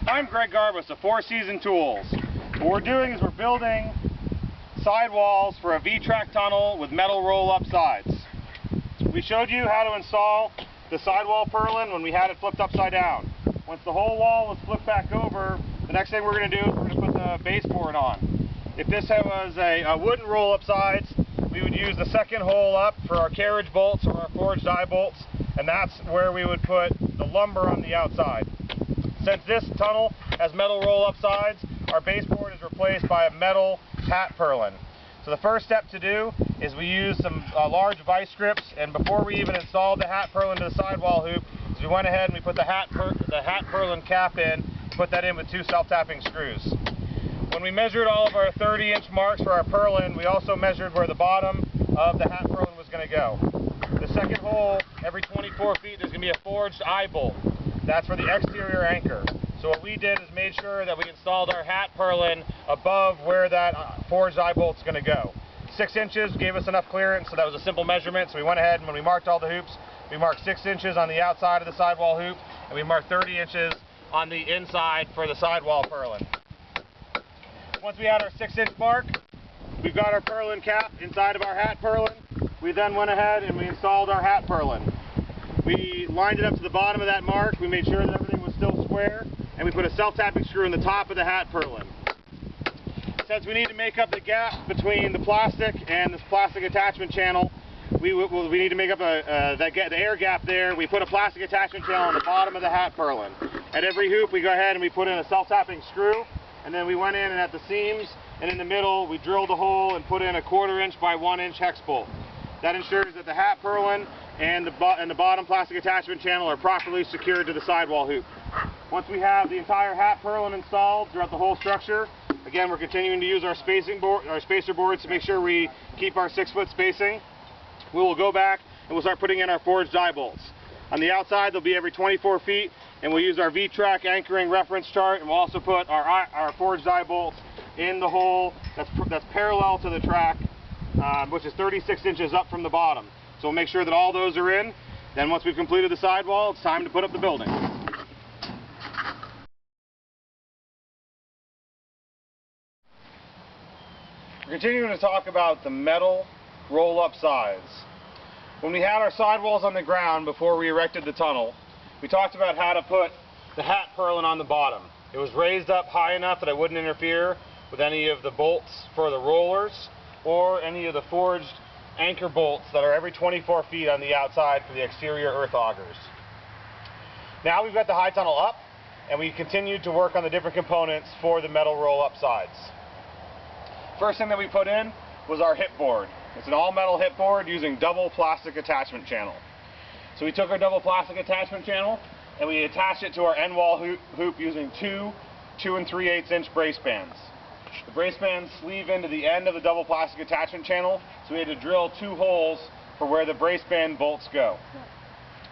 I'm Greg Garbus of Four Season Tools. What we're doing is we're building sidewalls for a V-track tunnel with metal roll-up sides. We showed you how to install the sidewall purlin when we had it flipped upside down. Once the whole wall was flipped back over, the next thing we're going to do is we're going to put the baseboard on. If this was a wooden roll-up sides, we would use the second hole up for our carriage bolts or our forged eye bolts, and that's where we would put the lumber on the outside. Since this tunnel has metal roll-up sides, our baseboard is replaced by a metal hat purlin. So the first step to do is we use some large vice grips, and before we even installed the hat purlin to the sidewall hoop, we went ahead and we put the hat purlin cap in, put that in with 2 self-tapping screws. When we measured all of our 30-inch marks for our purlin, we also measured where the bottom of the hat purlin was going to go. The second hole, every 24 feet, there's going to be a forged eye bolt. That's for the exterior anchor. So what we did is made sure that we installed our hat purlin above where that forged eye bolt's going to go. 6 inches gave us enough clearance, so that was a simple measurement. So we went ahead and when we marked all the hoops, we marked 6 inches on the outside of the sidewall hoop, and we marked 30 inches on the inside for the sidewall purlin. Once we had our 6-inch mark, we've got our purlin cap inside of our hat purlin. We then went ahead and we installed our hat purlin. We lined it up to the bottom of that mark. We made sure that everything was still square, and we put a self-tapping screw in the top of the hat purlin. Since we need to make up the gap between the plastic and this plastic attachment channel, we need to make up the air gap there. We put a plastic attachment channel on the bottom of the hat purlin. At every hoop, we go ahead and we put in a self-tapping screw, and then we went in and at the seams and in the middle, we drilled a hole and put in a 1/4 inch by 1 inch hex bolt. That ensures that the hat purlin and the bottom plastic attachment channel are properly secured to the sidewall hoop. Once we have the entire hat purlin installed throughout the whole structure, again, we're continuing to use our spacer boards to make sure we keep our 6-foot spacing. We will go back and we'll start putting in our forged eye bolts. On the outside, they'll be every 24 feet, and we'll use our V-track anchoring reference chart, and we'll also put our forged eye bolts in the hole that's parallel to the track, which is 36 inches up from the bottom. So we'll make sure that all those are in. Then once we've completed the sidewall, it's time to put up the building. We're continuing to talk about the metal roll-up sides. When we had our sidewalls on the ground before we erected the tunnel, we talked about how to put the hat purlin on the bottom. It was raised up high enough that it wouldn't interfere with any of the bolts for the rollers or any of the forged anchor bolts that are every 24 feet on the outside for the exterior earth augers. Now we've got the high tunnel up, and we continued to work on the different components for the metal roll-up sides. First thing that we put in was our hip board. It's an all-metal hip board using double plastic attachment channel. So we took our double plastic attachment channel and we attached it to our end wall hoop using 2 2 3/8 inch brace bands. The brace bands sleeve into the end of the double plastic attachment channel, so we had to drill 2 holes for where the brace band bolts go.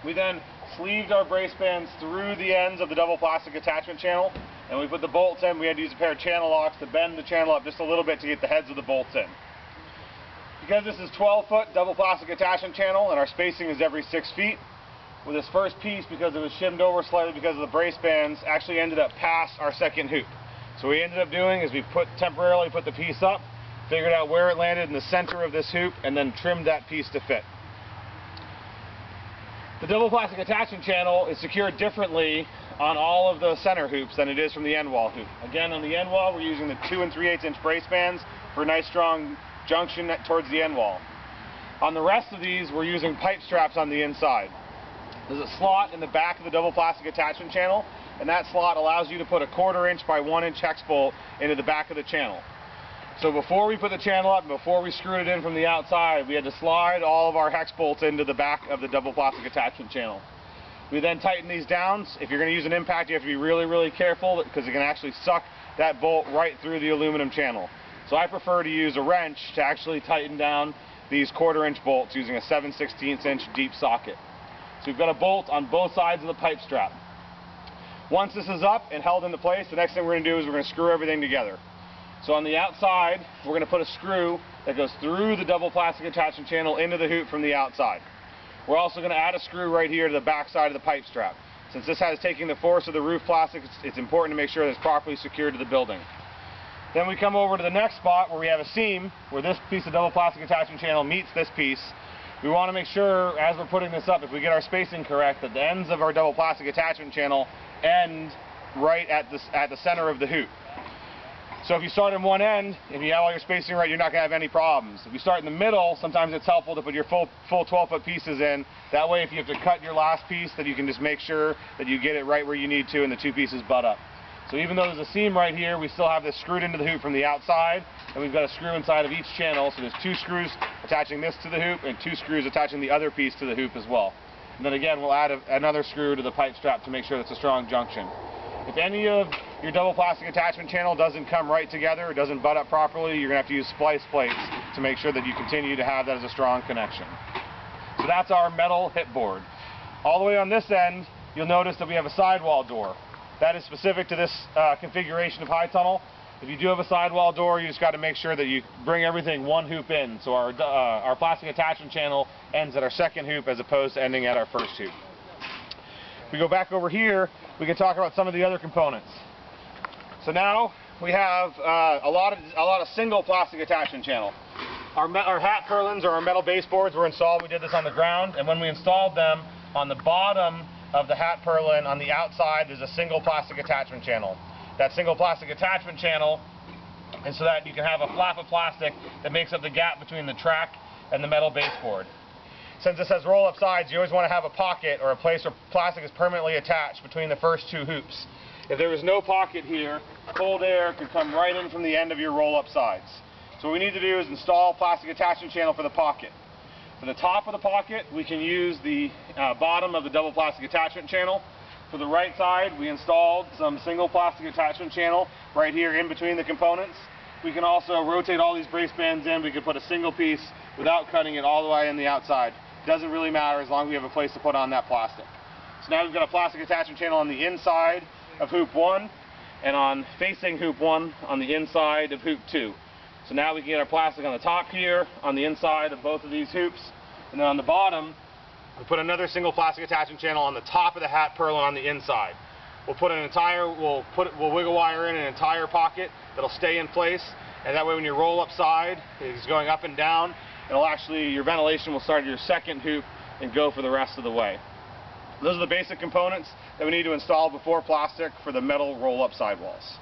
We then sleeved our brace bands through the ends of the double plastic attachment channel, and we put the bolts in. We had to use a pair of channel locks to bend the channel up just a little bit to get the heads of the bolts in. Because this is 12-foot double plastic attachment channel and our spacing is every 6 feet, with this first piece, because it was shimmed over slightly because of the brace bands, actually ended up past our second hoop. So what we ended up doing is we temporarily put the piece up, figured out where it landed in the center of this hoop, and then trimmed that piece to fit. The double plastic attachment channel is secured differently on all of the center hoops than it is from the end wall hoop. Again, on the end wall, we're using the 2 3/8 inch brace bands for a nice strong junction towards the end wall. On the rest of these, we're using pipe straps on the inside. There's a slot in the back of the double plastic attachment channel, and that slot allows you to put a 1/4 inch by 1 inch hex bolt into the back of the channel. So before we put the channel up, and before we screwed it in from the outside, we had to slide all of our hex bolts into the back of the double plastic attachment channel. We then tighten these down. If you're going to use an impact, you have to be really, really careful because it can actually suck that bolt right through the aluminum channel. So I prefer to use a wrench to actually tighten down these 1/4 inch bolts using a 7/16 inch deep socket. So we've got a bolt on both sides of the pipe strap. Once this is up and held into place, the next thing we're going to do is we're going to screw everything together. So on the outside, we're going to put a screw that goes through the double plastic attachment channel into the hoop from the outside. We're also going to add a screw right here to the back side of the pipe strap. Since this has taking the force of the roof plastic, it's important to make sure that it's properly secured to the building. Then we come over to the next spot where we have a seam, where this piece of double plastic attachment channel meets this piece. We want to make sure, as we're putting this up, if we get our spacing correct, that the ends of our double plastic attachment channel end right at the center of the hoop. So if you start in one end, if you have all your spacing right, you're not going to have any problems. If you start in the middle, sometimes it's helpful to put your full 12-foot pieces in. That way, if you have to cut your last piece, that you can just make sure that you get it right where you need to and the two pieces butt up. So even though there's a seam right here, we still have this screwed into the hoop from the outside, and we've got a screw inside of each channel. So there's 2 screws attaching this to the hoop and 2 screws attaching the other piece to the hoop as well. And then again, we'll add another screw to the pipe strap to make sure it's a strong junction. If any of your double plastic attachment channel doesn't come right together or doesn't butt up properly, you're going to have to use splice plates to make sure that you continue to have that as a strong connection. So that's our metal hip board. All the way on this end, you'll notice that we have a sidewall door. That is specific to this configuration of high tunnel. If you do have a sidewall door, you just got to make sure that you bring everything 1 hoop in. So our plastic attachment channel ends at our 2nd hoop as opposed to ending at our 1st hoop. If we go back over here, we can talk about some of the other components. So now we have a lot of single plastic attachment channel. Our hat purlins or our metal baseboards were installed. We did this on the ground, and when we installed them, on the bottom of the hat purlin on the outside, there's a single plastic attachment channel. That single plastic attachment channel is so that you can have a flap of plastic that makes up the gap between the track and the metal baseboard. Since this has roll-up sides, you always want to have a pocket or a place where plastic is permanently attached between the first 2 hoops. If there was no pocket here, cold air could come right in from the end of your roll-up sides. So what we need to do is install plastic attachment channel for the pocket. For the top of the pocket, we can use the bottom of the double plastic attachment channel. For the right side, we installed some single plastic attachment channel right here in between the components. We can also rotate all these brace bands in. We can put a single piece without cutting it all the way in the outside. Doesn't really matter as long as we have a place to put on that plastic. So now we've got a plastic attachment channel on the inside of hoop 1 and on facing hoop 1 on the inside of hoop 2. So now we can get our plastic on the top here, on the inside of both of these hoops, and then on the bottom, we put another single plastic attachment channel on the top of the hat purlin on the inside. We'll wiggle wire in an entire pocket that'll stay in place, and that way when your roll-up side is going up and down, your ventilation will start at your 2nd hoop and go for the rest of the way. Those are the basic components that we need to install before plastic for the metal roll-up sidewalls.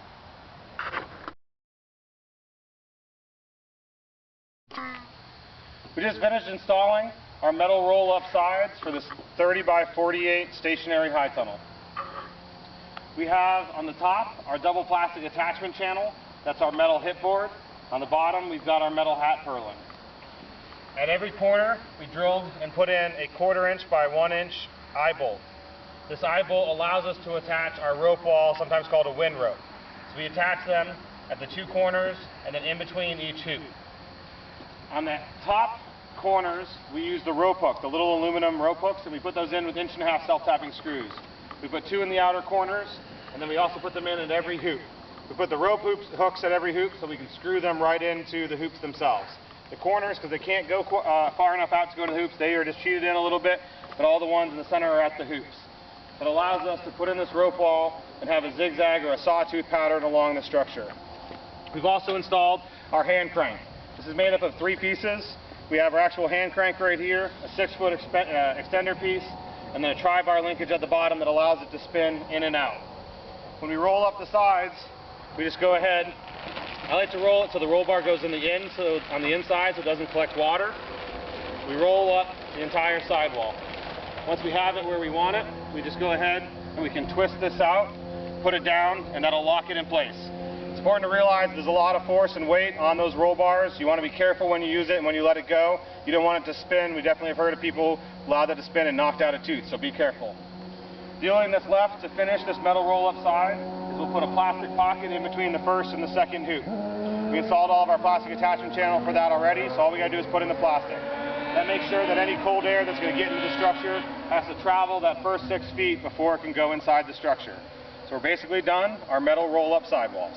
We just finished installing our metal roll-up sides for this 30 by 48 stationary high tunnel. We have on the top our double plastic attachment channel. That's our metal hip board. On the bottom, we've got our metal hat purlin. At every corner, we drilled and put in a 1/4 inch by 1 inch eye bolt. This eye bolt allows us to attach our rope wall, sometimes called a wind rope. So we attach them at the 2 corners and then in between each hoop. On the top corners, we use the rope hook, the little aluminum rope hooks, and we put those in with 1.5" self-tapping screws. We put 2 in the outer corners, and then we also put them in at every hoop. We put the rope hooks at every hoop so we can screw them right into the hoops themselves. The corners, because they can't go far enough out to go to the hoops, they are just cheated in a little bit, but all the ones in the center are at the hoops. It allows us to put in this rope wall and have a zigzag or a sawtooth pattern along the structure. We've also installed our hand crank. This is made up of 3 pieces. We have our actual hand crank right here, a 6-foot extender piece, and then a tri-bar linkage at the bottom that allows it to spin in and out. When we roll up the sides, we just go ahead. I like to roll it so the roll bar goes on the inside so it doesn't collect water. We roll up the entire sidewall. Once we have it where we want it, we just go ahead and we can twist this out, put it down, and that'll lock it in place. It's important to realize there's a lot of force and weight on those roll bars. You want to be careful when you use it and when you let it go. You don't want it to spin. We definitely have heard of people allowed that to spin and knocked out a tooth, so be careful. The only thing that's left to finish this metal roll-up side is we'll put a plastic pocket in between the 1st and the 2nd hoop. We installed all of our plastic attachment channel for that already, so all we got to do is put in the plastic. That makes sure that any cold air that's going to get into the structure has to travel that first 6 feet before it can go inside the structure. So we're basically done our metal roll-up sidewalls.